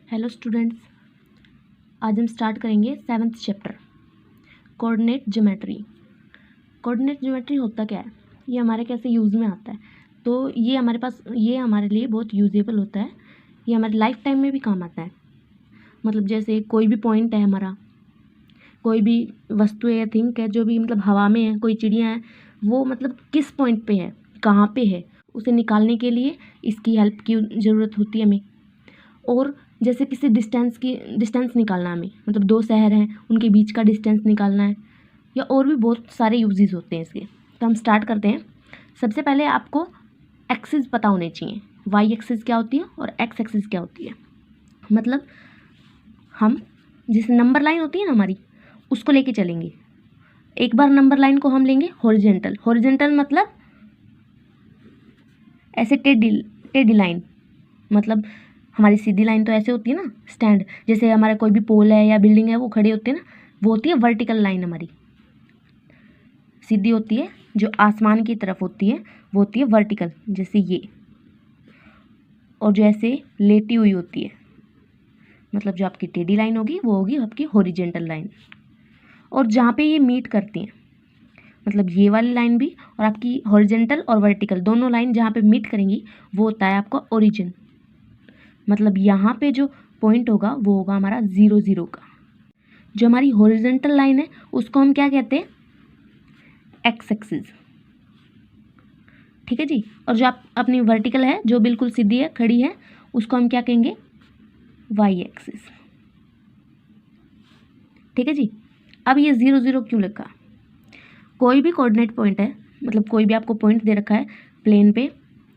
Hello students, आज हम start करेंगे 7th chapter coordinate geometry. Coordinate geometry होता क्या है, ये हमारे कैसे यूज़ में आता है। तो ये हमारे लिए बहुत यूजेबल होता है। ये हमारे लाइफ टाइम में भी काम आता है। मतलब जैसे कोई भी पॉइंट है हमारा, कोई भी वस्तु है या थिंक है जो भी मतलब हवा में है, कोई चिड़िया है, वो मतलब किस पॉइंट पे है, कहाँ पे है, उसे निकालने के लिए इसकी हेल्प की ज़रूरत होती है हमें। और जैसे किसी डिस्टेंस निकालना हमें, मतलब दो शहर हैं उनके बीच का डिस्टेंस निकालना है, या और भी बहुत सारे यूजेस होते हैं इसके। तो हम स्टार्ट करते हैं। सबसे पहले आपको एक्सिस पता होने चाहिए, वाई एक्सिस क्या होती है और एक्स एक्सिस क्या होती है। मतलब हम जैसे नंबर लाइन होती है ना हमारी, उसको लेके चलेंगे। एक बार नंबर लाइन को हम लेंगे हॉरिजेंटल मतलब ऐसे टेढ़ी लाइन। मतलब हमारी सीधी लाइन तो ऐसे होती है ना, स्टैंड, जैसे हमारा कोई भी पोल है या बिल्डिंग है वो खड़े होते हैं ना, वो होती है वर्टिकल लाइन। हमारी सीधी होती है, जो आसमान की तरफ होती है वो होती है वर्टिकल, जैसे ये। और जो ऐसे लेटी हुई होती है, मतलब जो आपकी टेढ़ी लाइन होगी वो होगी आपकी हॉरिजेंटल लाइन। और जहाँ पे ये मीट करती हैं, मतलब ये वाली लाइन भी और आपकी हॉरिजेंटल और वर्टिकल दोनों लाइन जहाँ पे मीट करेंगी वो होता है आपका ओरिजिन। मतलब यहाँ पे जो पॉइंट होगा वो होगा हमारा 0 0 का। जो हमारी हॉरिजेंटल लाइन है उसको हम क्या कहते हैं, एक्स एक्सिस। ठीक है जी। और जो आप अपनी वर्टिकल है जो बिल्कुल सीधी है, खड़ी है, उसको हम क्या कहेंगे, वाई एक्सिस। ठीक है जी। अब ये 0 0 क्यों लिखा, कोई भी कोऑर्डिनेट पॉइंट है, मतलब कोई भी आपको पॉइंट दे रखा है प्लेन पे,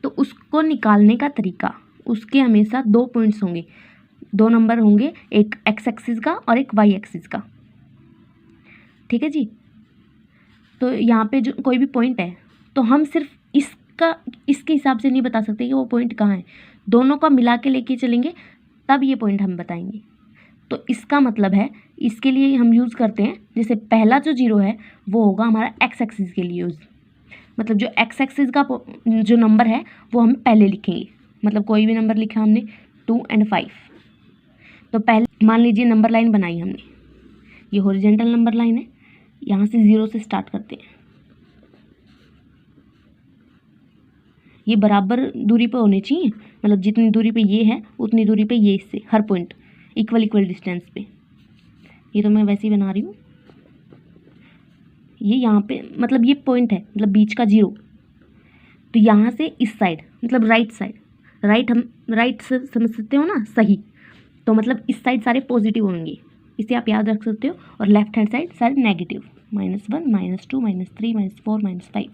तो उसको निकालने का तरीका, उसके हमेशा दो पॉइंट्स होंगे, दो नंबर होंगे, एक एक्स एक्सिस का और एक वाई एक्सिस का। ठीक है जी। तो यहाँ पे जो कोई भी पॉइंट है तो हम सिर्फ इसके हिसाब से नहीं बता सकते कि वो पॉइंट कहाँ है, दोनों का मिला के लेके चलेंगे तब ये पॉइंट हम बताएंगे। तो इसका मतलब है, इसके लिए हम यूज़ करते हैं, जैसे पहला जो 0 है वो होगा हमारा एक्स एक्सिस के लिए यूज़। मतलब जो एक्स एक्सिस का जो नंबर है वो हम पहले लिखेंगे। मतलब कोई भी नंबर लिखा हमने 2 और 5, तो पहले मान लीजिए नंबर लाइन बनाई हमने, ये हॉरिजेंटल नंबर लाइन है, यहाँ से 0 से स्टार्ट करते हैं। ये बराबर दूरी पे होने चाहिए, मतलब जितनी दूरी पे ये है उतनी दूरी पे ये इससे, हर पॉइंट इक्वल डिस्टेंस पे। ये तो मैं वैसे ही बना रही हूँ। ये यहाँ पे मतलब ये पॉइंट है, मतलब बीच का 0, तो यहाँ से इस साइड मतलब राइट साइड, हम राइट से समझ सकते हो ना, सही। तो मतलब इस साइड सारे पॉजिटिव होंगे, इसे आप याद रख सकते हो। और लेफ्ट हैंड साइड सारे नेगेटिव, -1 -2 -3 -4 -5।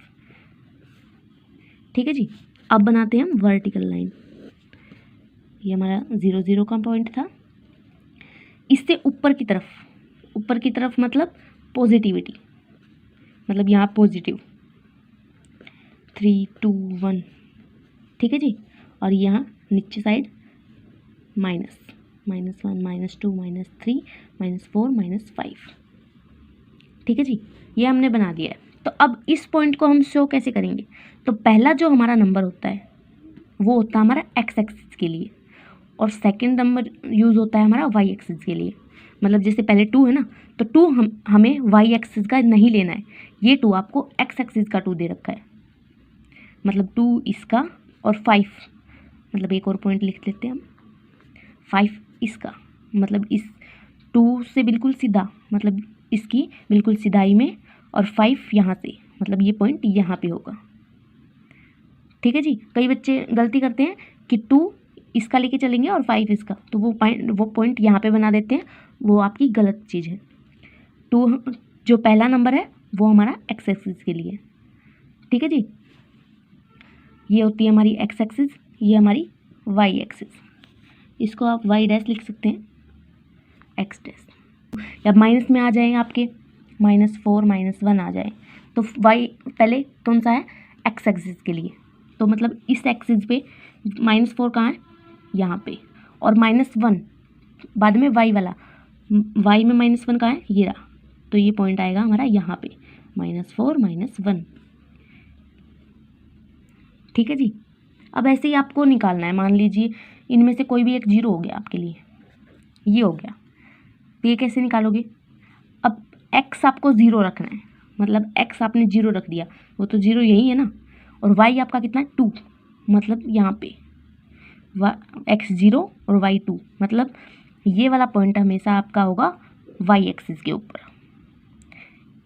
ठीक है जी। अब बनाते हैं हम वर्टिकल लाइन। ये हमारा 0 0 का पॉइंट था। इससे ऊपर की तरफ मतलब पॉजिटिविटी, मतलब यहाँ पॉजिटिव 3 2 1। ठीक है जी। और यहाँ नीचे साइड -1 -2 -3 -4 -5। ठीक है जी। ये हमने बना दिया है। तो अब इस पॉइंट को हम शो कैसे करेंगे, तो पहला जो हमारा नंबर होता है वो होता है हमारा एक्स एक्सिस के लिए, और सेकंड नंबर यूज़ होता है हमारा वाई एक्सिस के लिए। मतलब जैसे पहले 2 है ना, तो 2 हमें वाई एक्सिस का नहीं लेना है, ये 2 आपको एक्स एक्सिस का 2 दे रखा है। मतलब 2 इसका और 5, मतलब एक और पॉइंट लिख लेते हैं हम, 5 इसका, मतलब इस 2 से बिल्कुल सीधा, मतलब इसकी बिल्कुल सिधाई में, और 5 यहाँ से, मतलब ये पॉइंट यहाँ पे होगा। ठीक है जी। कई बच्चे गलती करते हैं कि 2 इसका लेके चलेंगे और 5 इसका, तो वो पॉइंट यहाँ पे बना देते हैं, वो आपकी गलत चीज़ है। 2 जो पहला नंबर है वो हमारा एक्स एक्सिस के लिए। ठीक है जी। ये होती है हमारी एक्स एक्सिस, ये हमारी वाई एक्सिस। इसको आप वाई डैश लिख सकते हैं, एक्स डैश। या माइनस में आ जाए आपके, -4 -1 आ जाए, तो वाई पहले कौन सा है, एक्स एक्सिस के लिए। तो मतलब इस एक्सिस पे -4 कहाँ है, यहाँ पे, और -1 बाद में वाई वाला, वाई में -1 कहाँ है, ये रहा, तो ये पॉइंट आएगा हमारा यहाँ पे, -4 -1। ठीक है जी। अब ऐसे ही आपको निकालना है, मान लीजिए इनमें से कोई भी एक 0 हो गया आपके लिए, ये हो गया। तो ये कैसे निकालोगे? अब x आपको 0 रखना है, मतलब x आपने 0 रख दिया, वो तो 0 यही है ना, और y आपका कितना है 2, मतलब यहाँ पे x 0 और y 2, मतलब ये वाला पॉइंट हमेशा आपका होगा y एक्सिस के ऊपर।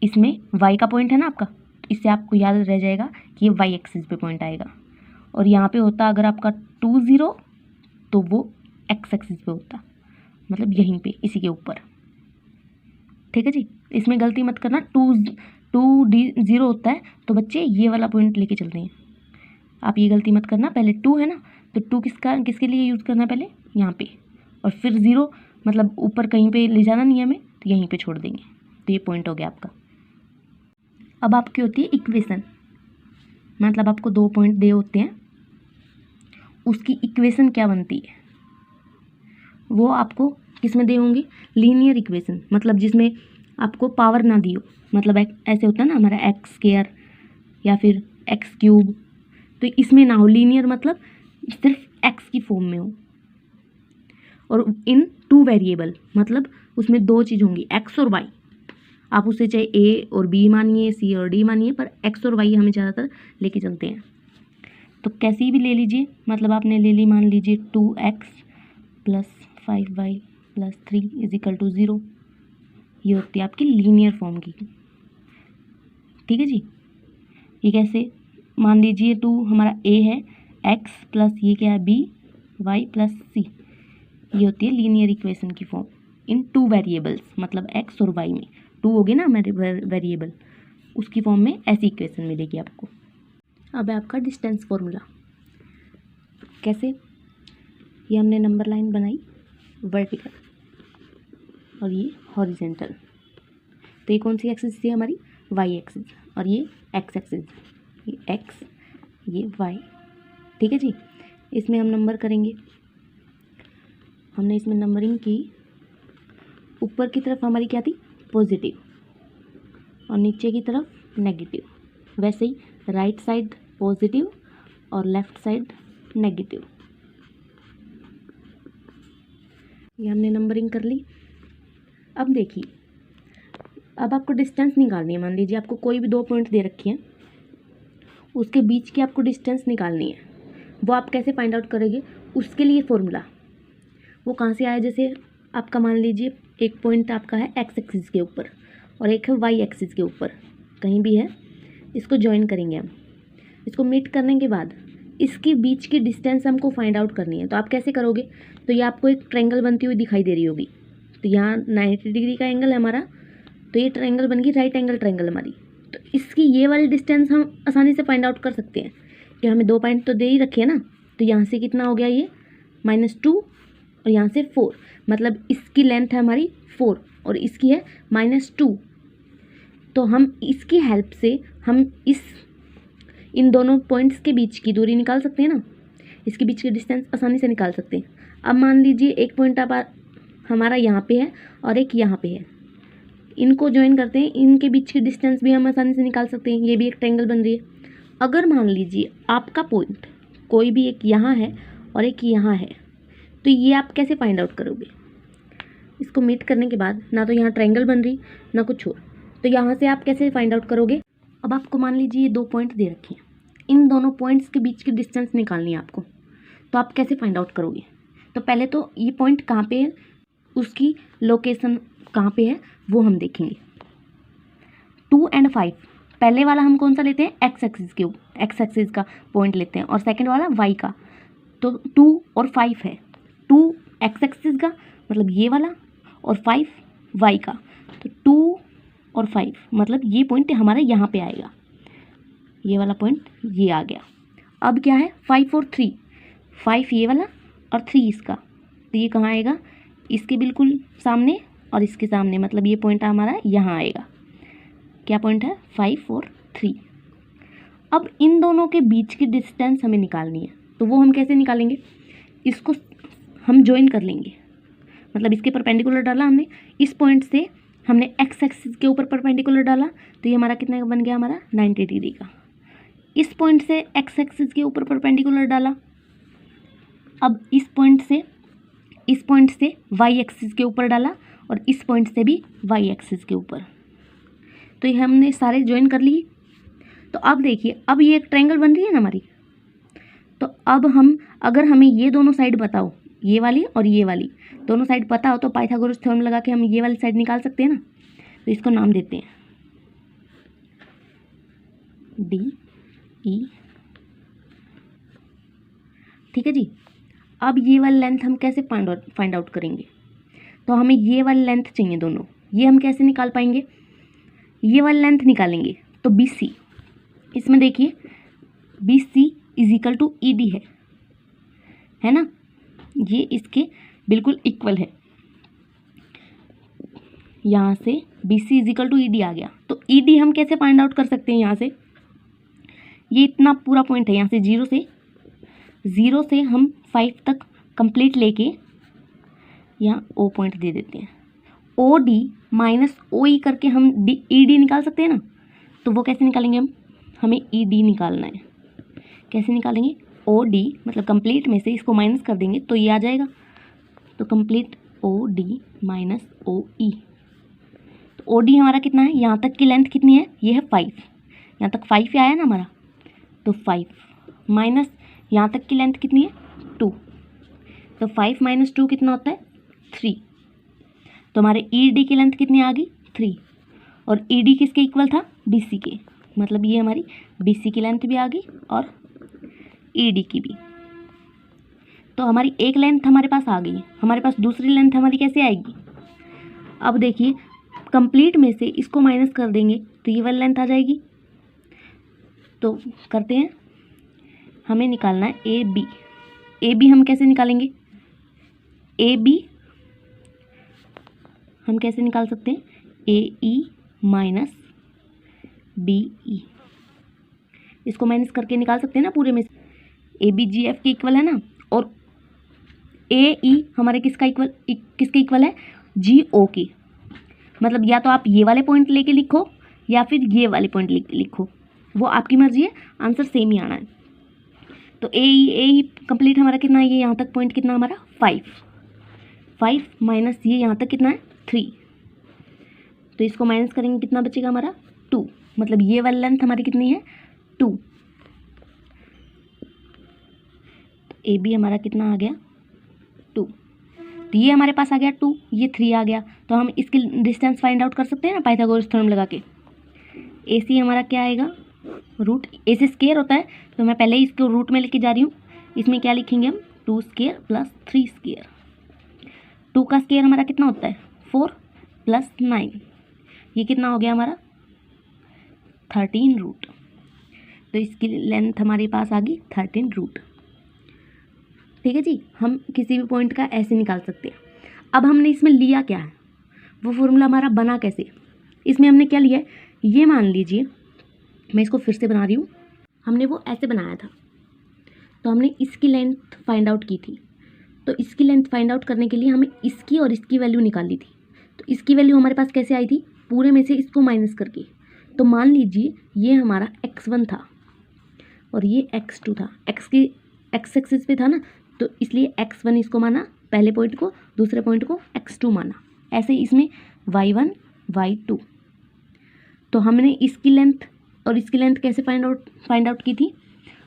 इसमें y का पॉइंट है ना आपका, तो इससे आपको याद रह जाएगा कि ये y एक्सिस पे पॉइंट आएगा। और यहाँ पे होता अगर आपका 2 0 तो वो x एक्सिस पे होता, मतलब यहीं पे इसी के ऊपर। ठीक है जी, इसमें गलती मत करना। 2 0 होता है तो बच्चे ये वाला पॉइंट लेके चलते हैं, आप ये गलती मत करना। पहले 2 है ना, तो 2 किसके लिए यूज़ करना है? पहले यहाँ पे, और फिर 0, मतलब ऊपर कहीं पे ले जाना नहीं है हमें, तो यहीं पे छोड़ देंगे। तो ये पॉइंट हो गया आपका। अब आपकी होती है इक्वेशन, मतलब आपको 2 पॉइंट दे होते हैं, उसकी इक्वेशन क्या बनती है वो आपको किस में दे होंगे? लीनियर इक्वेशन, मतलब जिसमें आपको पावर ना दी हो, मतलब ऐसे होता है ना हमारा x² या फिर x3, तो इसमें ना हो। लीनियर मतलब सिर्फ x की फॉर्म में हो, और इन 2 वेरिएबल, मतलब उसमें 2 चीज़ होंगी, x और y। आप उसे चाहे a और b मानिए, c और d मानिए, पर x और y हमें ज़्यादातर लेके चलते हैं। तो कैसी भी ले लीजिए, मतलब आपने ले ली, मान लीजिए 2x + 5y + 3 = 0। ये होती है आपकी लीनियर फॉर्म की। ठीक है जी, ये कैसे? मान लीजिए 2 हमारा a है, x प्लस ये क्या है b, y + c। ये होती है लीनियर इक्वेशन की फॉर्म इन 2 वेरिएबल्स, मतलब x और y में 2 हो गए ना हमारे वेरिएबल, उसकी फॉर्म में ऐसी इक्वेशन मिलेगी आपको। अब है आपका डिस्टेंस फॉर्मूला। कैसे? ये हमने नंबर लाइन बनाई वर्टिकल और ये हॉरिजेंटल, तो ये कौन सी एक्सिस थी हमारी? y एक्सिस, और ये x एक्सिस, ये x ये y। ठीक है जी, इसमें हम नंबर करेंगे। हमने इसमें नंबरिंग की, ऊपर की तरफ हमारी क्या थी? पॉजिटिव, और नीचे की तरफ नेगेटिव। वैसे ही राइट साइड पॉजिटिव और लेफ्ट साइड नेगेटिव। ये हमने नंबरिंग कर ली। अब देखिए, अब आपको डिस्टेंस निकालनी है। मान लीजिए आपको कोई भी 2 पॉइंट दे रखी हैं, उसके बीच की आपको डिस्टेंस निकालनी है। वो आप कैसे फाइंड आउट करेंगे? उसके लिए फॉर्मूला वो कहाँ से आया? जैसे आपका मान लीजिए एक पॉइंट आपका है x एक्सिस के ऊपर और एक है y एक्सिस के ऊपर, कहीं भी है, इसको ज्वाइन करेंगे हम। इसको मीट करने के बाद इसके बीच की डिस्टेंस हमको फाइंड आउट करनी है। तो आप कैसे करोगे? तो ये आपको एक ट्रायंगल बनती हुई दिखाई दे रही होगी, तो यहाँ 90 डिग्री का एंगल है हमारा, तो ये ट्रायंगल बन गई राइट एंगल ट्रायंगल हमारी। तो इसकी ये वाली डिस्टेंस हम आसानी से फाइंड आउट कर सकते हैं कि हमें 2 पॉइंट तो दे ही रखे हैं ना। तो यहाँ से कितना हो गया? ये -2 और यहाँ से 4, मतलब इसकी लेंथ है हमारी 4 और इसकी है -2। तो हम इसकी हेल्प से हम इन दोनों पॉइंट्स के बीच की दूरी निकाल सकते हैं ना, इसके बीच की डिस्टेंस आसानी से निकाल सकते हैं। अब मान लीजिए एक पॉइंट हमारा यहाँ पे है और एक यहाँ पे है, इनको ज्वाइन करते हैं, इनके बीच की डिस्टेंस भी हम आसानी से निकाल सकते हैं। ये भी एक ट्रायंगल बन रही है। अगर मान लीजिए आपका पॉइंट कोई भी एक यहाँ है और एक यहाँ है, तो ये आप कैसे फाइंड आउट करोगे? इसको मीट करने के बाद ना तो यहाँ ट्रायंगल बन रही ना कुछ और, तो यहाँ से आप कैसे फाइंड आउट करोगे? अब आपको मान लीजिए ये 2 पॉइंट दे रखे हैं, इन दोनों पॉइंट्स के बीच की डिस्टेंस निकालनी है आपको, तो आप कैसे फाइंड आउट करोगे? तो पहले तो ये पॉइंट कहाँ पे है, उसकी लोकेशन कहाँ पे है वो हम देखेंगे। 2 और 5, पहले वाला हम कौन सा लेते हैं? एक्स एक्सिस का पॉइंट लेते हैं, और सेकंड वाला वाई का। तो 2 और 5 है, 2 एक्स एक्सिस का मतलब ये वाला, और 5 वाई का। तो 2 और 5 मतलब ये पॉइंट हमारा यहाँ पे आएगा, ये वाला पॉइंट ये आ गया। अब क्या है? 5 और 3, 5 ये वाला और 3 इसका, तो ये कहाँ आएगा? इसके बिल्कुल सामने और इसके सामने, मतलब ये पॉइंट हमारा यहाँ आएगा। क्या पॉइंट है? 5 और 3। अब इन दोनों के बीच की डिस्टेंस हमें निकालनी है, तो वो हम कैसे निकालेंगे? इसको हम ज्वाइन कर लेंगे, मतलब इसके परपेंडिकुलर डाला हमने, इस पॉइंट से हमने एक्स एक्सिस के ऊपर परपेंडिकुलर डाला, तो ये हमारा कितना बन गया? हमारा 90 डिग्री का। इस पॉइंट से एक्स एक्सिस के ऊपर परपेंडिकुलर डाला, अब इस पॉइंट से इस पॉइंट से वाई एक्सिस के ऊपर डाला और इस पॉइंट से भी वाई एक्सिस के ऊपर। तो ये हमने सारे ज्वाइन कर लिए। तो अब देखिए, अब ये एक ट्रायंगल बन रही है ना हमारी। तो अब हम, अगर हमें ये दोनों साइड बताओ, ये वाली और ये वाली दोनों साइड पता हो, तो पाइथागोरस थ्योरम लगा के हम ये वाली साइड निकाल सकते हैं ना। तो इसको नाम देते हैं डी ई। ठीक है जी। अब ये वाली लेंथ हम कैसे फाइंड आउट करेंगे? तो हमें ये वाली लेंथ चाहिए दोनों। ये हम कैसे निकाल पाएंगे? ये वाली लेंथ निकालेंगे तो बी सी, इसमें देखिए B C is equal to E D है ना। ये इसके बिल्कुल इक्वल है। यहाँ से B C is equal to E D आ गया। तो ई डी हम कैसे फाइंड आउट कर सकते हैं? यहाँ से ये इतना पूरा पॉइंट है, यहाँ से जीरो से हम 5 तक कंप्लीट लेके यहाँ ओ पॉइंट दे देते हैं। ओ डी माइनस ओ ई करके हम डी ई डी निकाल सकते हैं ना। तो वो कैसे निकालेंगे हम? हमें ई डी निकालना है। कैसे निकालेंगे? ओ डी मतलब कंप्लीट में से इसको माइनस कर देंगे तो ये आ जाएगा। तो complete O D minus O ई। तो ओ डी हमारा कितना है? यहाँ तक की लेंथ कितनी है? ये है 5। यहाँ तक 5 आया ना हमारा। तो 5 माइनस यहाँ तक की लेंथ कितनी है? 2। तो 5 माइनस 2 कितना होता है? 3। तो हमारे ई डी की लेंथ कितनी आ गई? 3। और ई डी किसके इक्वल था? बी सी के। मतलब ये हमारी बी सी की लेंथ भी आ गई और ई डी की भी। तो हमारी एक लेंथ हमारे पास आ गई। हमारे पास दूसरी लेंथ हमारी कैसे आएगी? अब देखिए, कंप्लीट में से इसको माइनस कर देंगे तो ये वाली लेंथ आ जाएगी। तो करते हैं, हमें निकालना है ए बी। ए बी हम कैसे निकालेंगे? ए बी हम कैसे निकाल सकते हैं? ए ई माइनस बी ई। इसको माइनस करके निकाल सकते हैं ना पूरे में से। ए बी जी एफ के इक्वल है ना। और ए ई हमारे किसके इक्वल है? जी ओ के। मतलब या तो आप ये वाले पॉइंट लेके लिखो या फिर ये वाले पॉइंट लेके लिखो, वो आपकी मर्जी है, आंसर सेम ही आना है। तो ए ई कंप्लीट हमारा कितना है? ये यहाँ तक पॉइंट कितना हमारा? 5 माइनस ये यहाँ तक कितना है? 3। तो इसको माइनस करेंगे, कितना बचेगा हमारा? 2। मतलब ये वाली लेंथ हमारी कितनी है? 2। तो ए बी हमारा कितना आ गया? 2। तो ये हमारे पास आ गया 2, ये 3 आ गया। तो हम इसकी डिस्टेंस फाइंड आउट कर सकते हैं ना पाइथागोरस थ्योरम लगा के। ए सी हमारा क्या आएगा? रूट ए से स्केयर होता है, तो मैं पहले ही इसको रूट में लेके जा रही हूँ। इसमें क्या लिखेंगे हम? 2 स्केयर प्लस 3 स्केयर। 2 का स्केयर हमारा कितना होता है? 4 प्लस 9। ये कितना हो गया हमारा? 13 रूट। तो इसकी लेंथ हमारे पास आ गई 13 रूट। ठीक है जी। हम किसी भी पॉइंट का ऐसे निकाल सकते हैं। अब हमने इसमें लिया क्या है? वो फॉर्मूला हमारा बना कैसे? इसमें हमने क्या लिया है? ये मान लीजिए, मैं इसको फिर से बना रही हूँ। हमने वो ऐसे बनाया था, तो हमने इसकी लेंथ फाइंड आउट की थी। तो इसकी लेंथ फाइंड आउट करने के लिए हमें इसकी और इसकी वैल्यू निकालनी थी। तो इसकी वैल्यू हमारे पास कैसे आई थी? पूरे में से इसको माइनस करके। तो मान लीजिए ये हमारा x1 था और ये x2 था। x एक्सिस पे था ना, तो इसलिए x1 इसको माना पहले पॉइंट को, दूसरे पॉइंट को x2 माना। ऐसे इसमें y1 y2। तो हमने इसकी लेंथ और इसकी लेंथ कैसे फाइंड आउट की थी?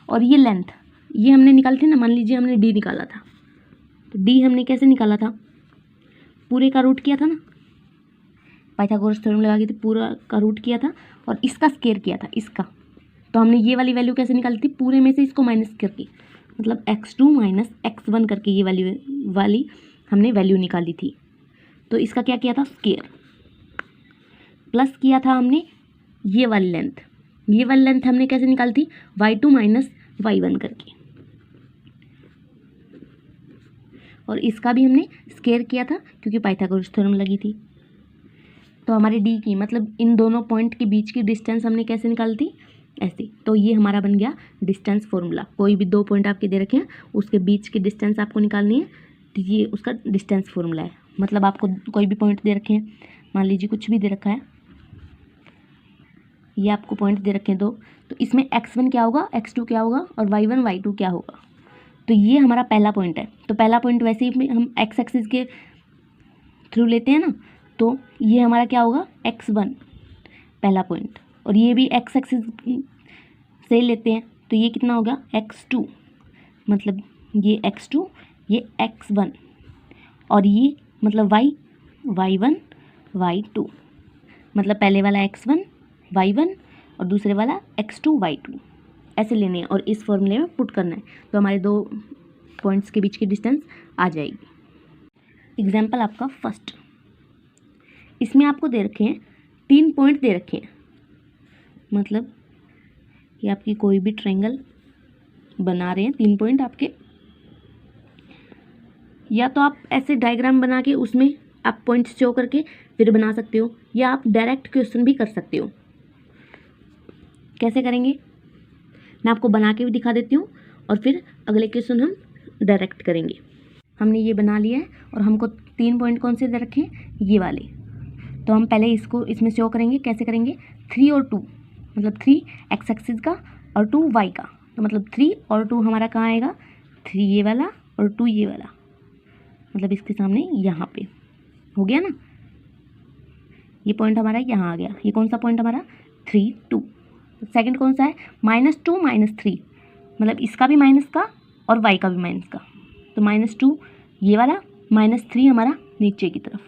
और ये लेंथ ये हमने निकाली थी ना। मान लीजिए हमने d निकाला था, तो d हमने कैसे निकाला था? पूरे का रूट किया था ना, पाइथागोरस थ्योरम लगा के तो पूरा का रूट किया था और इसका स्केयर किया था, इसका। तो हमने ये वाली वैल्यू कैसे निकाली थी? पूरे में से इसको माइनस करके, मतलब x2 माइनस x1 करके ये वाली हमने वैल्यू निकाली थी। तो इसका क्या किया था? स्केयर। प्लस किया था हमने ये वाली लेंथ। ये वाली लेंथ हमने कैसे निकाली थी? y2 माइनस y1 करके। और इसका भी हमने स्केयर किया था क्योंकि पाइथागोरस थ्योरम लगी थी। तो हमारे डी की मतलब इन दोनों पॉइंट के बीच की डिस्टेंस हमने कैसे निकाली थी? ऐसे। तो ये हमारा बन गया डिस्टेंस फॉर्मूला। कोई भी 2 पॉइंट आपके दे रखे हैं, उसके बीच की डिस्टेंस आपको निकालनी है, तो ये उसका डिस्टेंस फॉर्मूला है। मतलब आपको कोई भी पॉइंट दे रखे हैं, मान लीजिए कुछ भी दे रखा है, ये आपको पॉइंट दे रखे हैं 2, तो इसमें x1 क्या होगा, x2 क्या होगा और y1 y2 क्या होगा। तो ये हमारा पहला पॉइंट है। तो पहला पॉइंट वैसे ही हम एक्स एक्सिस के थ्रू लेते हैं ना, तो ये हमारा क्या होगा, x1 पहला पॉइंट, और ये भी एक्स एक्सिस से लेते हैं, तो ये कितना होगा x2, मतलब ये x2, ये x1, और ये मतलब y1 y2, मतलब पहले वाला x1 y1 और दूसरे वाला x2 y2 ऐसे लेने हैं और इस फॉर्मूले में पुट करना है, तो हमारे दो पॉइंट्स के बीच की डिस्टेंस आ जाएगी। एग्जाम्पल आपका फर्स्ट, इसमें आपको दे रखे हैं 3 पॉइंट दे रखे हैं, मतलब ये आपकी कोई भी ट्रायंगल बना रहे हैं 3 पॉइंट आपके, या तो आप ऐसे डायग्राम बना के उसमें आप पॉइंट्स शो करके फिर बना सकते हो, या आप डायरेक्ट क्वेश्चन भी कर सकते हो। कैसे करेंगे मैं आपको बना के भी दिखा देती हूँ, और फिर अगले क्वेश्चन हम डायरेक्ट करेंगे। हमने ये बना लिया है और हमको 3 पॉइंट कौन से दे रखे हैं, ये वाले, तो हम पहले इसको इसमें शो करेंगे। कैसे करेंगे, 3 और 2, मतलब 3 एक्स एक्सिस का और 2 वाई का, तो मतलब 3 और 2 हमारा कहाँ आएगा, 3 ये वाला और 2 ये वाला, मतलब इसके सामने यहाँ पे हो गया ना, ये पॉइंट हमारा यहाँ आ गया। ये कौन सा पॉइंट हमारा, 3 2। सेकंड कौन सा है, -2 -3, मतलब इसका भी माइनस का और y का भी माइनस का, तो -2 ये वाला, -3 हमारा नीचे की तरफ,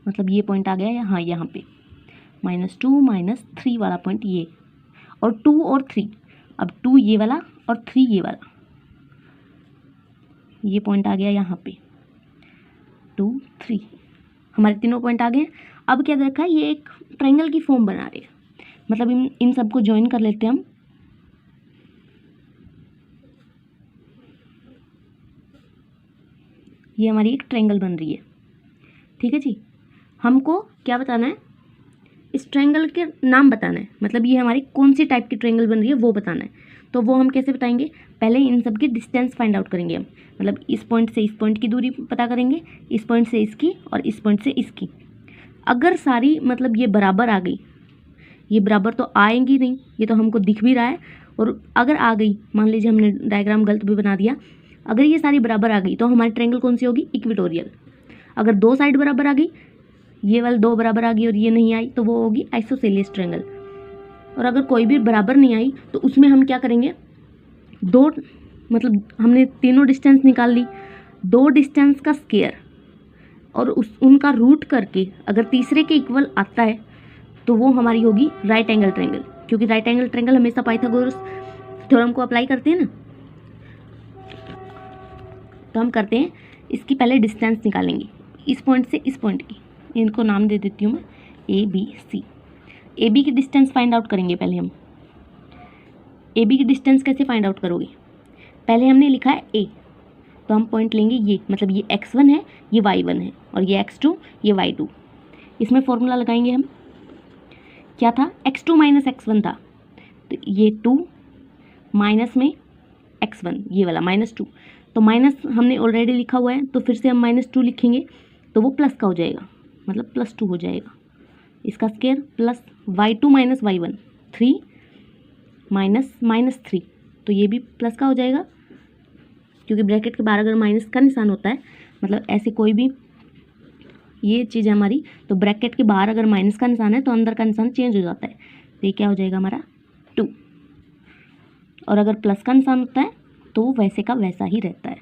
मतलब ये पॉइंट आ गया यहाँ यहाँ पे, -2 -3 वाला पॉइंट ये, और 2 और 3, अब 2 ये वाला और 3 ये वाला, ये पॉइंट आ गया यहाँ पे 2 3, हमारे तीनों पॉइंट आ गए। अब क्या देखा है, ये एक ट्रायंगल की फॉर्म बना रहे हैं, मतलब इन सबको ज्वाइन कर लेते हैं हम। ये हमारी एक ट्रायंगल बन रही है, ठीक है जी। हमको क्या बताना है, इस ट्रायंगल के नाम बताना है, मतलब ये हमारी कौन सी टाइप की ट्रायंगल बन रही है वो बताना है। तो वो हम कैसे बताएंगे, पहले इन सब की डिस्टेंस फाइंड आउट करेंगे हम, मतलब इस पॉइंट से इस पॉइंट की दूरी पता करेंगे, इस पॉइंट से इसकी और इस पॉइंट से इसकी। अगर सारी मतलब ये बराबर आ गई, ये बराबर तो आएंगी नहीं, ये तो हमको दिख भी रहा है, और अगर आ गई, मान लीजिए हमने डायग्राम गलत भी बना दिया, अगर ये सारी बराबर आ गई तो हमारी ट्रायंगल कौन सी होगी, इक्वेटोरियल। अगर 2 साइड बराबर आ गई, ये वाली 2 बराबर आ गई और ये नहीं आई, तो वो होगी आइसोसेलियस ट्रायंगल। और अगर कोई भी बराबर नहीं आई तो उसमें हम क्या करेंगे, 2 मतलब हमने तीनों डिस्टेंस निकाल ली, 2 डिस्टेंस का स्क्वायर और उनका रूट करके अगर तीसरे के इक्वल आता है तो वो हमारी होगी राइट एंगल ट्रायंगल, क्योंकि राइट एंगल ट्रायंगल हमेशा पाइथागोरस थ्योरम को अप्लाई करते हैं ना। तो हम करते हैं, इसकी पहले डिस्टेंस निकालेंगे इस पॉइंट से इस पॉइंट की, इनको नाम दे देती हूँ मैं ABC। AB की डिस्टेंस फाइंड आउट करेंगे पहले हम। AB की डिस्टेंस कैसे फाइंड आउट करोगे, पहले हमने लिखा है A, तो हम पॉइंट लेंगे ये, मतलब ये x1 है, ये y1 है, और ये x2, ये y2। इसमें फॉर्मूला लगाएंगे हम, क्या था, x2 - x1 था, तो ये 2 माइनस में x1 ये वाला -2, तो माइनस हमने ऑलरेडी लिखा हुआ है, तो फिर से हम -2 लिखेंगे तो वो प्लस का हो जाएगा, मतलब +2 हो जाएगा। इसका स्क्वायर प्लस y2 - y1 3 -3, तो ये भी प्लस का हो जाएगा, क्योंकि ब्रैकेट के बाहर अगर माइनस का निशान होता है, मतलब ऐसे कोई भी ये चीज़ है हमारी, तो ब्रैकेट के बाहर अगर माइनस का निशान है तो अंदर का निशान चेंज हो जाता है, तो ये क्या हो जाएगा हमारा 2, और अगर प्लस का निशान होता है तो वो वैसे का वैसा ही रहता है।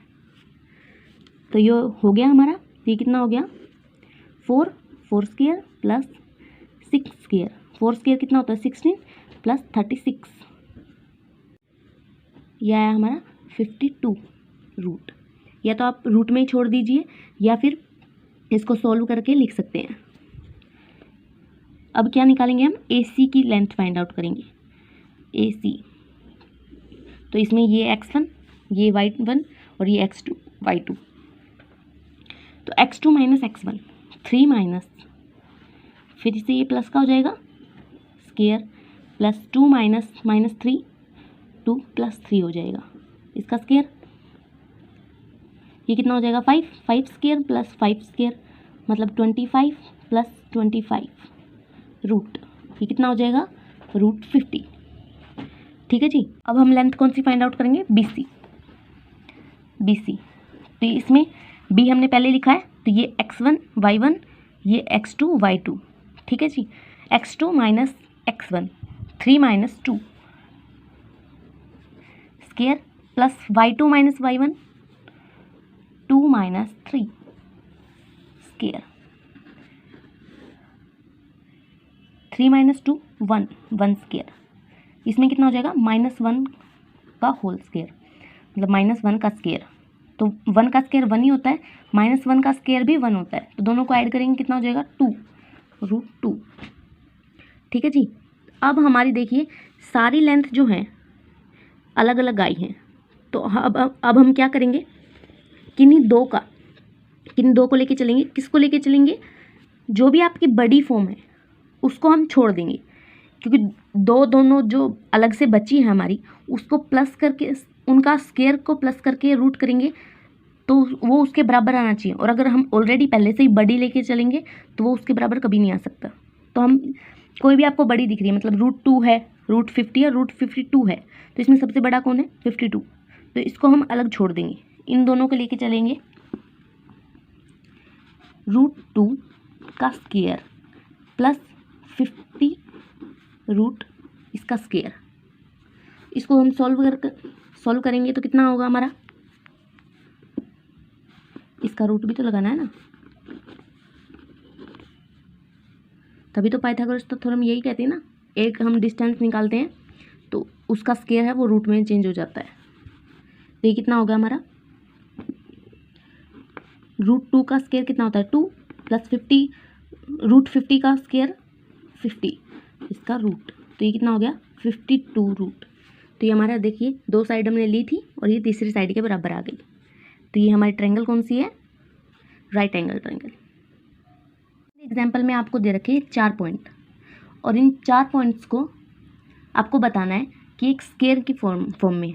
तो ये हो गया हमारा, ये कितना हो गया 4 स्क्वायर प्लस 6 स्क्वायर, 4 स्क्वायर कितना होता है 16 प्लस 36, यह आया हमारा 52 रूट। या तो आप रूट में ही छोड़ दीजिए या फिर इसको सॉल्व करके लिख सकते हैं। अब क्या निकालेंगे हम, AC की लेंथ फाइंड आउट करेंगे, AC। तो इसमें ये x1 ये y1 और ये x2 y2, तो x2 - x1 3 माइनस, फिर से ये प्लस का हो जाएगा स्क्वायर प्लस 2 - 3 2 + 3 हो जाएगा, इसका स्क्वायर ये कितना हो जाएगा 5 स्क्वायर प्लस 5 स्क्वायर, मतलब 25 + 25 रूट, ये कितना हो जाएगा √50। ठीक है जी। अब हम लेंथ कौन सी फाइंड आउट करेंगे, BC। तो इसमें B हमने पहले लिखा है, तो ये x1 y1, ये x2 y2, ठीक है जी। x2 minus x1, 3 minus 2 square, plus y2 minus y1, 2 minus 3 square, 3 minus 2 1, 1 square. इसमें कितना हो जाएगा, -1 का होल स्केयर, मतलब -1 का स्केयर। तो 1 का स्केयर 1 ही होता है, -1 का स्केयर भी 1 होता है, तो दोनों को ऐड करेंगे कितना हो जाएगा, 2, √2, ठीक है जी। अब हमारी देखिए सारी लेंथ जो है अलग अलग आई हैं, तो अब हम क्या करेंगे, किन्हीं दो को लेके चलेंगे। किसको लेके चलेंगे, जो भी आपकी बड़ी फॉर्म है उसको हम छोड़ देंगे, क्योंकि दोनों जो अलग से बची है हमारी, उसको प्लस करके, उनका स्केयर को प्लस करके रूट करेंगे तो वो उसके बराबर आना चाहिए। और अगर हम ऑलरेडी पहले से ही बड़ी लेके चलेंगे तो वो उसके बराबर कभी नहीं आ सकता। तो हम कोई भी आपको बड़ी दिख रही है, मतलब √2 है, √50 है, √52 है, तो इसमें सबसे बड़ा कौन है, 52, तो इसको हम अलग छोड़ देंगे। इन दोनों को लेके चलेंगे, √2 का स्केयर प्लस 50 रूट इसका स्केयर। इसको हम सॉल्व करेंगे तो कितना होगा हमारा, इसका रूट भी तो लगाना है ना, तभी तो पाइथागोरस तो थ्योरम यही कहते हैं ना, एक हम डिस्टेंस निकालते हैं तो उसका स्केयर है वो रूट में चेंज हो जाता है। तो ये कितना होगा हमारा, √2 का स्केयर कितना होता है, 2 प्लस 50, √50 का स्केयर 50, इसका रूट, तो ये कितना हो गया, 52 रूट। तो ये हमारा देखिए 2 साइड हमने ली थी और ये तीसरी साइड के बराबर आ गई। तो ये हमारी ट्रायंगल कौन सी है, राइट एंगल ट्रायंगल। एग्जाम्पल में आपको दे रखे 4 पॉइंट, और इन 4 पॉइंट्स को आपको बताना है कि एक स्केयर की फॉर्म में।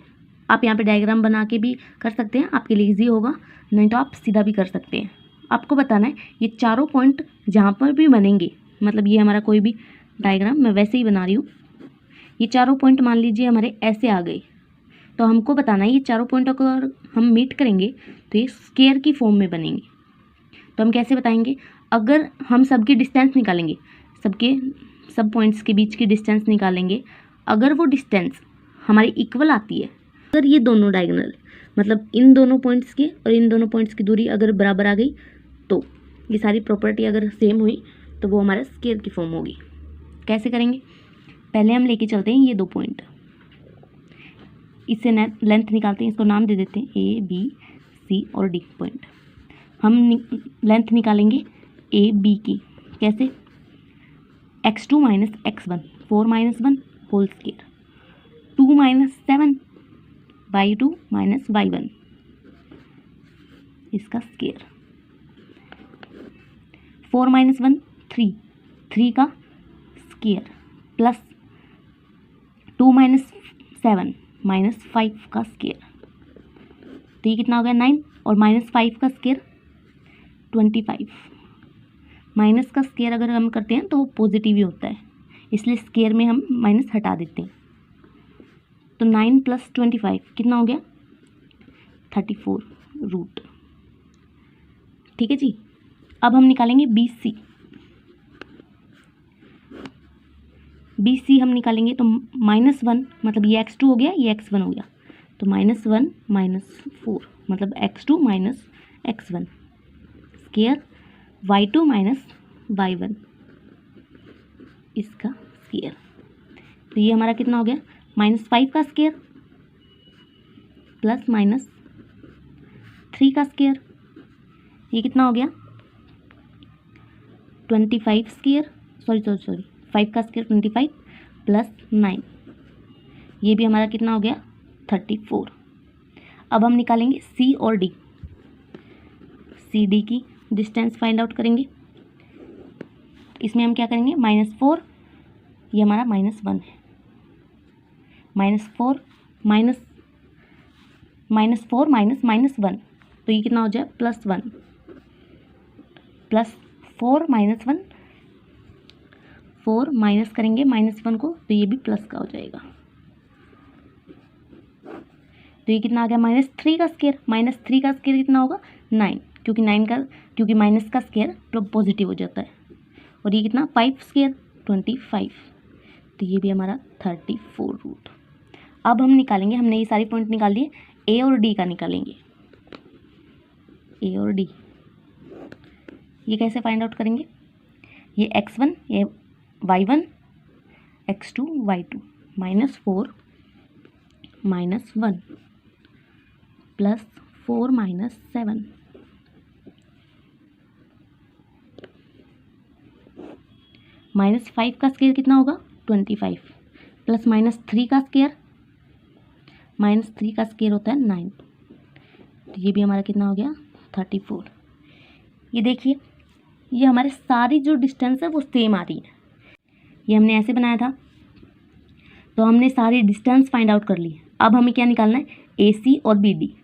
आप यहाँ पे डायग्राम बना के भी कर सकते हैं, आपके लिए ईजी होगा, नहीं तो आप सीधा भी कर सकते हैं। आपको बताना है ये चारों पॉइंट जहाँ पर भी बनेंगे, मतलब ये हमारा कोई भी डायग्राम मैं वैसे ही बना रही हूँ, ये चारों पॉइंट मान लीजिए हमारे ऐसे आ गए, तो हमको बताना है ये चारों पॉइंट अगर हम मीट करेंगे तो ये स्केयर की फॉर्म में बनेंगे। तो हम कैसे बताएंगे, अगर हम सबकी डिस्टेंस निकालेंगे, सब पॉइंट्स के बीच की डिस्टेंस निकालेंगे, अगर वो डिस्टेंस हमारी इक्वल आती है, अगर ये दोनों डायगोनल, मतलब इन दोनों पॉइंट्स की और इन दोनों पॉइंट्स की दूरी अगर बराबर आ गई, तो ये सारी प्रॉपर्टी अगर सेम हुई तो वो हमारा स्केयर की फॉर्म होगी। कैसे करेंगे, पहले हम लेके चलते हैं ये 2 पॉइंट, इससे लेंथ निकालते हैं, इसको नाम दे देते हैं A, B, C और D पॉइंट। हम लेंथ निकालेंगे A, B की, कैसे, x2 minus x1, 4 minus 1 whole square, 2 minus 7 y2 minus y1 इसका स्केयर, 4 माइनस 1 3 का स्केयर, प्लस 2 माइनस 7 माइनस 5 का स्केयर, तो ये कितना हो गया 9, और -5 का स्केयर 25। माइनस का स्केयर अगर हम करते हैं तो वो पॉजिटिव ही होता है, इसलिए स्केयर में हम माइनस हटा देते हैं। तो 9 + 25 कितना हो गया, 34 रूट, ठीक है जी। अब हम निकालेंगे BC हम निकालेंगे तो -1, मतलब ये x2 हो गया, ये x1 हो गया, तो -1 - 4 मतलब x2 minus x1 square, y2 minus y1 इसका स्केयर। तो ये हमारा कितना हो गया, -5 का स्केयर प्लस -3 का स्केयर, ये कितना हो गया 25 स्केयर, सॉरी 5 का स्केयर 25 प्लस 9, ये भी हमारा कितना हो गया 34। अब हम निकालेंगे C और D, CD की डिस्टेंस फाइंड आउट करेंगे। इसमें हम क्या करेंगे, -4, ये हमारा -1 है, -4 माइनस 1, तो ये कितना हो जाए +1, प्लस 4 - 1, 4 माइनस करेंगे -1 को, तो ये भी प्लस का हो जाएगा, तो ये कितना आ गया -3 का स्क्वायर। -3 का स्क्वायर कितना होगा 9, क्योंकि माइनस का स्क्वायर पॉजिटिव हो जाता है। और ये कितना 5 स्क्वायर 25, तो ये भी हमारा 34 रूट। अब हम निकालेंगे, हमने ये सारी पॉइंट निकाल लिए, ए और डी का निकालेंगे। ए और डी ये कैसे फाइंड आउट करेंगे, ये x1 ये y1 x2 y2 -4 -1 +4 -7 -5 का स्क्वायर कितना होगा 25 प्लस -3 का स्क्वायर, -3 का स्क्वायर होता है 9, तो ये भी हमारा कितना हो गया 34। ये देखिए, ये हमारे सारी जो डिस्टेंस है वो सेम आ रही है। ये हमने ऐसे बनाया था, तो हमने सारी डिस्टेंस फाइंड आउट कर ली। अब हमें क्या निकालना है, ए सी और बी डी,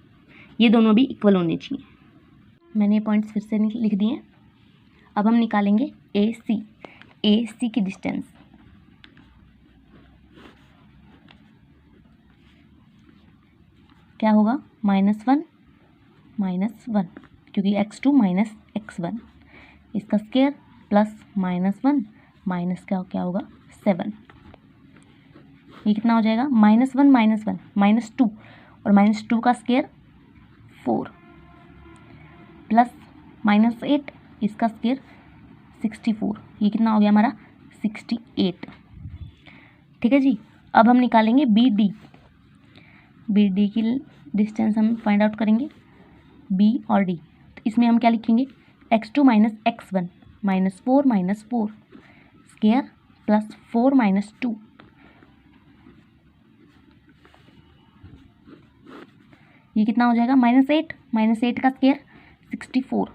ये दोनों भी इक्वल होने चाहिए। मैंने ये पॉइंट्स फिर से लिख दिए। अब हम निकालेंगे ए सी की डिस्टेंस। क्या होगा -1 -1, क्योंकि x2 -x1 इसका स्क्वायर प्लस -1 माइनस क्या होगा 7, ये कितना हो जाएगा -1 -1 -2 और -2 का स्क्वायर 4 प्लस -8 इसका स्क्वायर 64, ये कितना हो गया हमारा 68। ठीक है जी। अब हम निकालेंगे बी डी की डिस्टेंस हम फाइंड आउट करेंगे, बी और डी। तो इसमें हम क्या लिखेंगे, x2 -x1 -4 -4 स्क्वायर प्लस 4 -2, ये कितना हो जाएगा -8 का स्क्वायर 64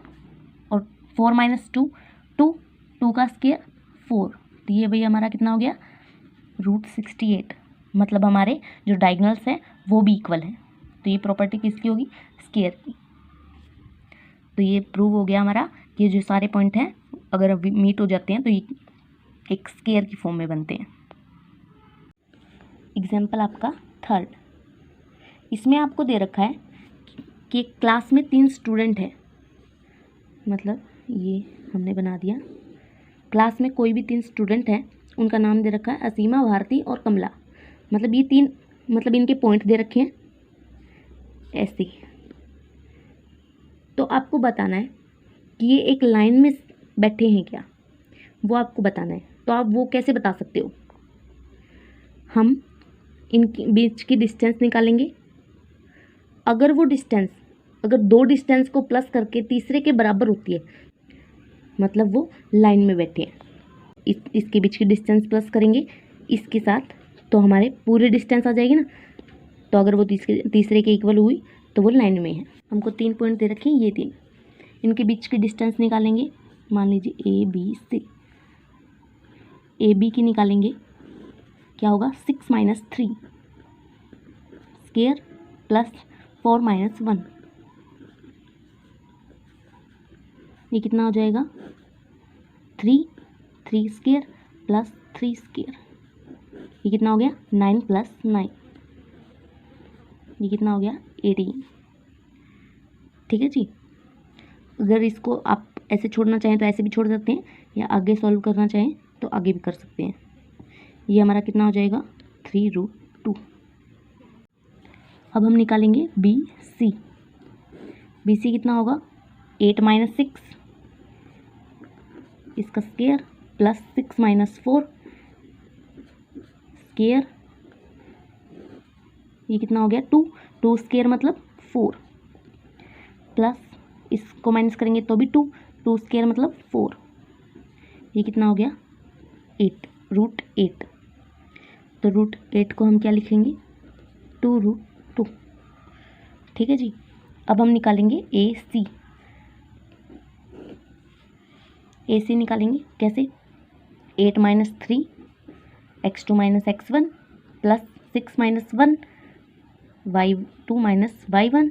और 4 -2 2 का स्क्वायर 4, तो ये भैया हमारा कितना हो गया √68। मतलब हमारे जो डायगोनल्स हैं वो भी इक्वल है। तो ये प्रॉपर्टी किसकी होगी, स्क्वायर की। तो ये प्रूव हो गया हमारा, ये जो सारे पॉइंट हैं अगर मीट हो जाते हैं तो ये एक स्क्वायर की फॉर्म में बनते हैं। एग्जाम्पल आपका 3rd, इसमें आपको दे रखा है कि क्लास में 3 स्टूडेंट है, मतलब ये हमने बना दिया, क्लास में कोई भी 3 स्टूडेंट है, उनका नाम दे रखा है असीमा, भारती और कमला। मतलब ये 3, मतलब इनके पॉइंट दे रखे हैं ऐसे। तो आपको बताना है कि ये एक लाइन में बैठे हैं क्या, वो आपको बताना है। तो आप वो कैसे बता सकते हो, हम इनके बीच की डिस्टेंस निकालेंगे। अगर वो डिस्टेंस, अगर 2 डिस्टेंस को प्लस करके तीसरे के बराबर होती है, मतलब वो लाइन में बैठे हैं। इसके बीच की डिस्टेंस प्लस करेंगे इसके साथ, तो हमारे पूरे डिस्टेंस आ जाएगी ना। तो अगर वो तीसरे के इक्वल हुई तो वो लाइन में है। हमको 3 पॉइंट दे रखे हैं, ये 3, इनके बीच की डिस्टेंस निकालेंगे। मान लीजिए A B C, A B की निकालेंगे, क्या होगा 6 -3 स्क्वायर प्लस 4 -1, ये कितना हो जाएगा 3 स्क्वायर प्लस 3 स्क्वायर, ये कितना हो गया 9 + 9, ये कितना हो गया 18। ठीक है जी। अगर इसको आप ऐसे छोड़ना चाहें तो ऐसे भी छोड़ सकते हैं, या आगे सॉल्व करना चाहें तो आगे भी कर सकते हैं। ये हमारा कितना हो जाएगा 3√2। अब हम निकालेंगे बी सी कितना होगा 8 - 6 इसका स्क्वायर प्लस 6 - 4 स्क्वायर, ये कितना हो गया 2 स्क्वायर मतलब 4 प्लस इसको माइनस करेंगे तो भी 2 स्क्वायर मतलब 4, ये कितना हो गया 8 √8। तो √8 को हम क्या लिखेंगे 2√2। ठीक है जी। अब हम निकालेंगे ए सी निकालेंगे कैसे, 8 - 3 x2 - x1 plus 6 - 1 y2 - y1,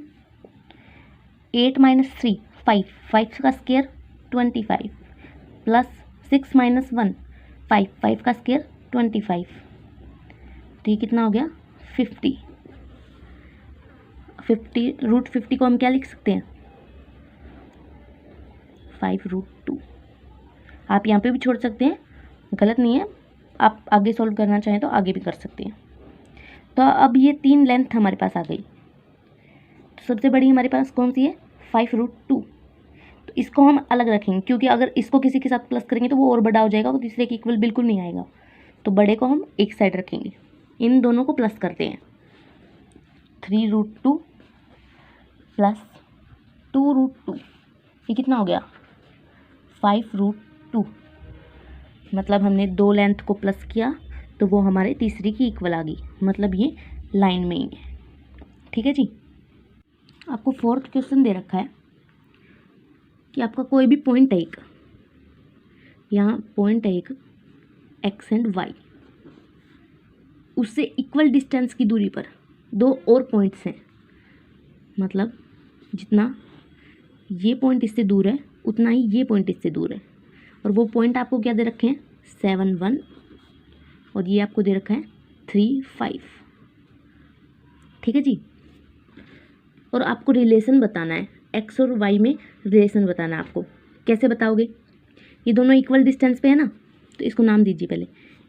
8 - 3 5 का स्क्वायर 25 प्लस 6 - 1 5 का स्क्वायर 25, तो ये कितना हो गया 50। √50 को हम क्या लिख सकते हैं, 5√2। आप यहाँ पे भी छोड़ सकते हैं, गलत नहीं है, आप आगे सॉल्व करना चाहें तो आगे भी कर सकते हैं। तो अब ये 3 लेंथ हमारे पास आ गई। तो सबसे बड़ी हमारे पास कौन सी है, 5√2। तो इसको हम अलग रखेंगे, क्योंकि अगर इसको किसी के साथ प्लस करेंगे तो वो और बड़ा हो जाएगा, वो तीसरे के इक्वल बिल्कुल नहीं आएगा। तो बड़े को हम एक साइड रखेंगे, इन दोनों को प्लस करते हैं। 3√2 प्लस 2√2, ये कितना हो गया, 5√2। मतलब हमने 2 लेंथ को प्लस किया तो वो हमारे तीसरी की इक्वल आ गई, मतलब ये लाइन में ही है। ठीक है जी। आपको 4th क्वेश्चन दे रखा है कि आपका कोई भी पॉइंट है एक, यहाँ पॉइंट है एक x एंड y, उससे इक्वल डिस्टेंस की दूरी पर 2 और पॉइंट्स हैं। मतलब जितना ये पॉइंट इससे दूर है उतना ही ये पॉइंट इससे दूर है। और वो पॉइंट आपको क्या दे रखे हैं, 7, 1, और ये आपको दे रखा है 3, 5। ठीक है जी। और आपको रिलेशन बताना है, x और y में रिलेशन बताना है आपको। कैसे बताओगे, ये दोनों इक्वल डिस्टेंस पे है ना, तो इसको नाम दीजिए पहले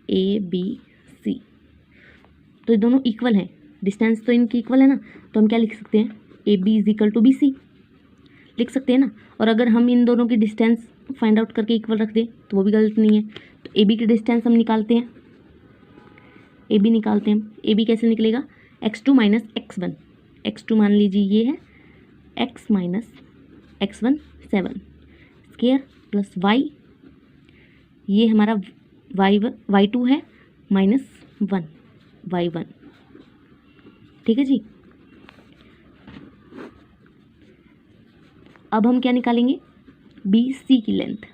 ABC। तो ये दोनों इक्वल हैं, डिस्टेंस तो इनकी इक्वल है ना, तो हम क्या लिख सकते हैं, AB = BC लिख सकते हैं ना। और अगर हम इन दोनों की डिस्टेंस फाइंड आउट करके इक्वल रख दें तो वो भी गलत नहीं है। तो AB की डिस्टेंस हम निकालते हैं, AB निकालते हैं हम। AB कैसे निकलेगा, x2 - x1। x2 मान लीजिए ये है, x - x1 7 square plus y, ये हमारा y2 है -1 y1। ठीक है जी। अब हम क्या निकालेंगे, BC की लेंथ,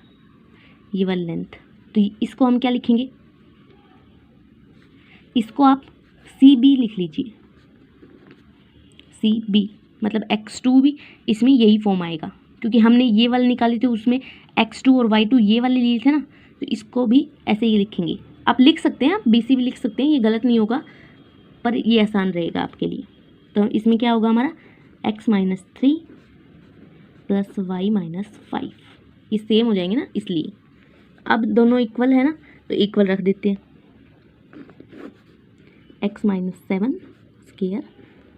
ये वाली लेंथ। तो इसको हम क्या लिखेंगे, इसको आप CB लिख लीजिए। CB मतलब x2 भी इसमें यही फॉर्म आएगा, क्योंकि हमने ये वाली निकाली थी, उसमें x2 और y2 ये वाले लिए थे ना, तो इसको भी ऐसे ही लिखेंगे। आप लिख सकते हैं, आप BC भी लिख सकते हैं, ये गलत नहीं होगा, पर ये आसान रहेगा आपके लिए। तो इसमें क्या होगा हमारा, x - 3 प्लस y - 5, ये सेम हो जाएंगे ना, इसलिए। अब दोनों इक्वल है ना, तो इक्वल रख देते हैं। x - 7 square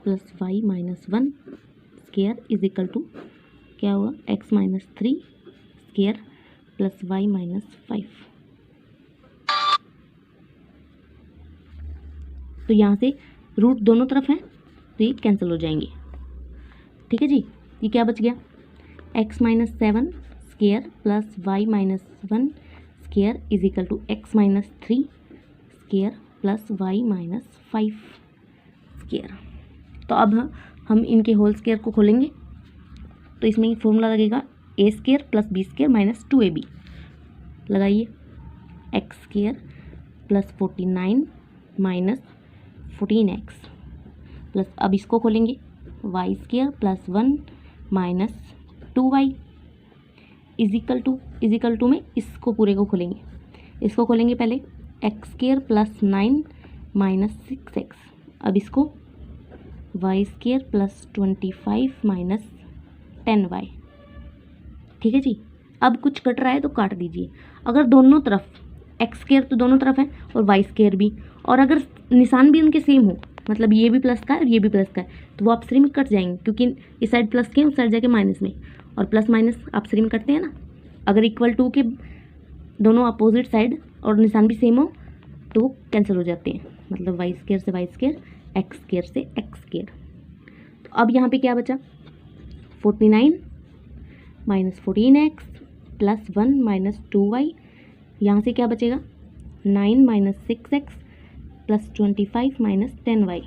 plus y - 1 square is equal to क्या हुआ, x - 3 स्क्वायर प्लस y - 5। तो यहाँ से रूट दोनों तरफ हैं तो ये कैंसिल हो जाएंगे। ठीक है जी। ये क्या बच गया, x - 7 square plus y - 1 square is equal to x - 3 square plus y - 5 square. तो अब हम इनके होल स्क्वायर को खोलेंगे, तो इसमें फॉर्मूला लगेगा a square plus b square minus 2ab। लगाइए, x square plus 49 minus 14x plus, अब इसको खोलेंगे, y square plus 1 minus 2y is equal to में इसको पूरे को खोलेंगे। इसको खोलेंगे पहले, x square plus 9 minus 6x। अब इसको y square plus 25 minus 10y। ठीक है जी। अब कुछ कट रहा है तो काट दीजिए। अगर दोनों तरफ x स्क्वायर तो दोनों तरफ है और y स्क्वायर भी, और अगर निशान भी उनके सेम हो, मतलब ये भी प्लस का है और ये भी प्लस का है, तो वो आपसरी में कट जाएंगे, क्योंकि इस साइड प्लस के उस साइड जाके माइनस में, और प्लस माइनस आपसरी में कटते हैं ना। अगर इक्वल टू के दोनों अपोजिट साइड और निशान भी सेम हो तो वो कैंसिल हो जाते हैं, मतलब वाई स्क्वायर से वाई स्क्वायर, एक्स स्क्वायर से एक्स स्क्वायर। तो अब यहाँ पे क्या बचा, 49 minus 14x plus 1 minus 2y। यहाँ से क्या बचेगा, 9 minus 6x plus 25 minus 10y।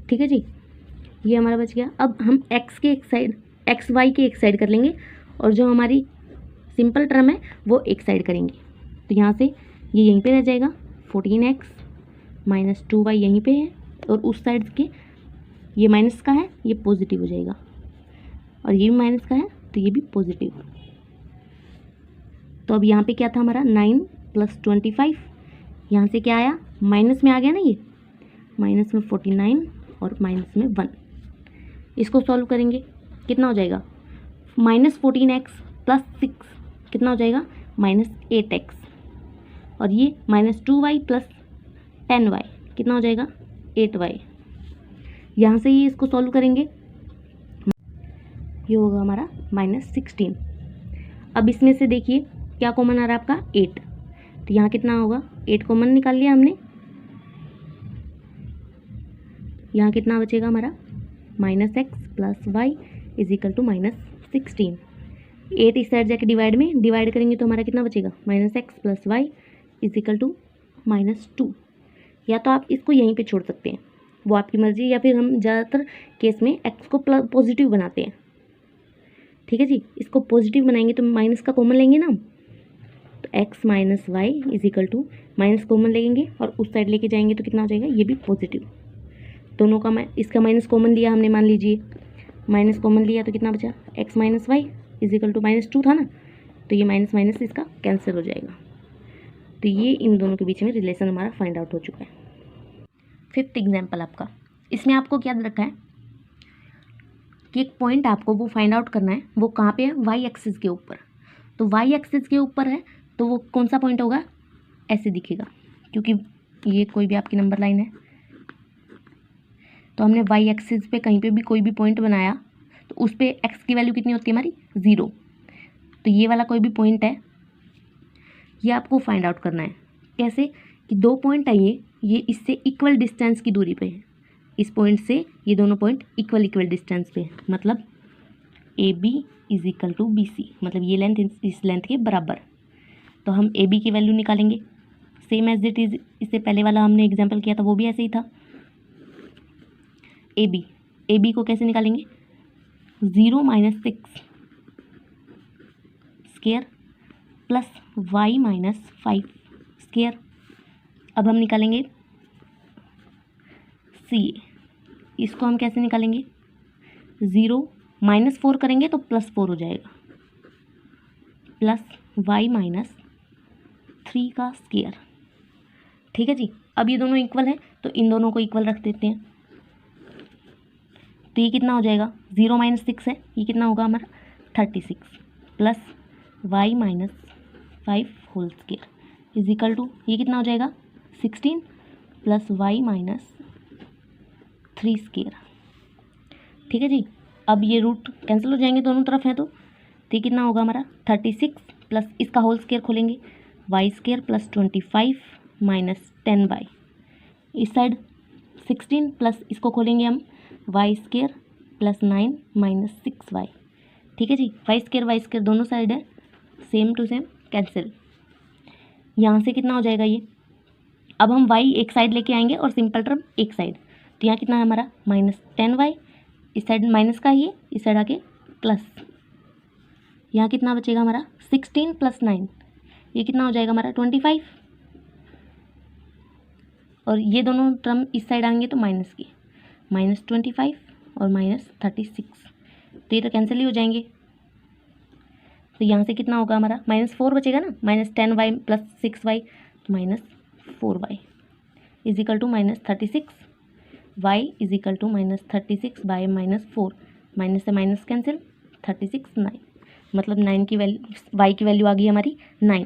ठीक है जी, ये हमारा बच गया। अब हम x के एक साइड, एक्स वाई के एक साइड कर लेंगे, और जो हमारी सिंपल टर्म है वो एक साइड करेंगे। तो यहाँ से ये यहीं पे रह जाएगा, 14x माइनस 2y यहीं पे है, और उस साइड के ये माइनस का है, ये पॉजिटिव हो जाएगा, और ये भी माइनस का है तो ये भी पॉजिटिव। तो अब यहाँ पे क्या था हमारा, 9 प्लस 25, यहाँ से क्या आया, माइनस में आ गया ना, ये माइनस में 49 और माइनस में 1। इसको सॉल्व करेंगे, कितना हो जाएगा, -14x प्लस 6 कितना हो जाएगा, -8x, और ये -2y प्लस 10y कितना हो जाएगा, 8y। यहाँ से ये इसको सॉल्व करेंगे, ये होगा हमारा -16। अब इसमें से देखिए क्या कॉमन आ रहा है आपका, 8, तो यहाँ कितना होगा, 8 कॉमन निकाल लिया हमने, यहाँ कितना बचेगा हमारा, -x plus y is equal to -16। 8 इस साइड जाके डिवाइड करेंगे तो हमारा कितना बचेगा, -x plus y is equal to -2। या तो आप इसको यहीं पे छोड़ सकते हैं, वो आपकी मर्जी, या फिर हम ज़्यादातर केस में x को पॉजिटिव बनाते हैं। ठीक है जी, इसको पॉजिटिव बनाएंगे तो माइनस का कॉमन लेंगे ना, तो x minus y is equal to minus common लेंगे और उस साइड लेके जाएंगे तो कितना हो जाएगा, ये भी पॉजिटिव। दोनों का इसका माइनस कॉमन लिया हमने, मान लीजिए माइनस कॉमन लिया तो कितना बचा, x minus y is equal to -2 था ना, तो ये माइनस माइनस इसका कैंसिल हो जाएगा। तो ये इन दोनों के बीच में रिलेशन हमारा फाइंड आउट हो चुका है। 5th एग्जाम्पल आपका, इसमें आपको क्या रखा है कि एक पॉइंट आपको वो फाइंड आउट करना है, वो कहाँ पे है, वाई एक्सिस के ऊपर। तो वाई एक्सिस के ऊपर है तो वो कौन सा पॉइंट होगा, ऐसे दिखेगा, क्योंकि ये कोई भी आपकी नंबर लाइन है। तो हमने वाई एक्सिस पे कहीं पे भी कोई भी पॉइंट बनाया तो उस पर एक्स की वैल्यू कितनी होती है हमारी, 0। तो ये वाला कोई भी पॉइंट है, ये आपको फाइंड आउट करना है। कैसे कि 2 पॉइंट है, ये इससे इक्वल डिस्टेंस की दूरी पे है, इस पॉइंट से ये दोनों पॉइंट इक्वल डिस्टेंस पे है, मतलब A B is equal to B C, मतलब ये लेंथ इस लेंथ के बराबर। तो हम ए बी की वैल्यू निकालेंगे, सेम एज इट इज़ इससे पहले वाला हमने एग्जाम्पल किया था वो भी ऐसे ही था। ए बी को कैसे निकालेंगे, 0 - 6 स्क्वायर प्लस y - 5 स्क्वायर। अब हम निकालेंगे सी, इसको हम कैसे निकालेंगे, 0 -4 करेंगे तो +4 हो जाएगा, प्लस y - 3 का स्क्वायर। ठीक है जी, अब ये दोनों इक्वल है तो इन दोनों को इक्वल रख देते हैं। तो ये कितना हो जाएगा, 0 - 6 है, ये कितना होगा हमारा 36 plus y - 5 whole square is equal to, ये कितना हो जाएगा 16 प्लस y - 3 स्क्वायर। ठीक है जी, अब ये रूट कैंसिल हो जाएंगे दोनों तरफ हैं तो ये कितना होगा हमारा 36 प्लस इसका होल स्क्वायर खोलेंगे y square plus 25 minus 10y, इस साइड 16 प्लस इसको खोलेंगे हम y square plus 9 minus 6y। ठीक है जी, y स्क्वायर दोनों साइड है, सेम टू सेम कैंसिल। यहाँ से कितना हो जाएगा ये, अब हम y एक साइड लेके आएंगे और सिंपल टर्म एक साइड, तो यहाँ कितना है हमारा -10y, इस साइड माइनस का ये, इस साइड आके प्लस, यहाँ कितना बचेगा हमारा 16 प्लस 9, ये कितना हो जाएगा हमारा 25, और ये दोनों टर्म इस साइड आएंगे तो माइनस की, -25 और -36, तो ये तो कैंसिल ही हो जाएंगे। तो यहाँ से कितना होगा हमारा -4 बचेगा ना, -10y plus 6y -4y is equal to -36, y is equal to -36 by -4, minus से माइनस कैंसिल, 36 9, मतलब 9 की वैल्यू y की वैल्यू आ गई हमारी 9।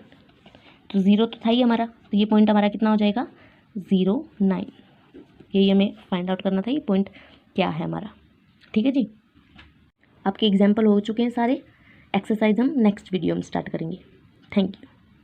तो 0 तो था ही हमारा, तो ये पॉइंट हमारा कितना हो जाएगा 0 9। यही हमें फाइंड आउट करना था, ये पॉइंट क्या है हमारा। ठीक है जी, आपके एग्जाम्पल हो चुके हैं सारे, एक्सरसाइज हम नेक्स्ट वीडियो में स्टार्ट करेंगे। Thank you.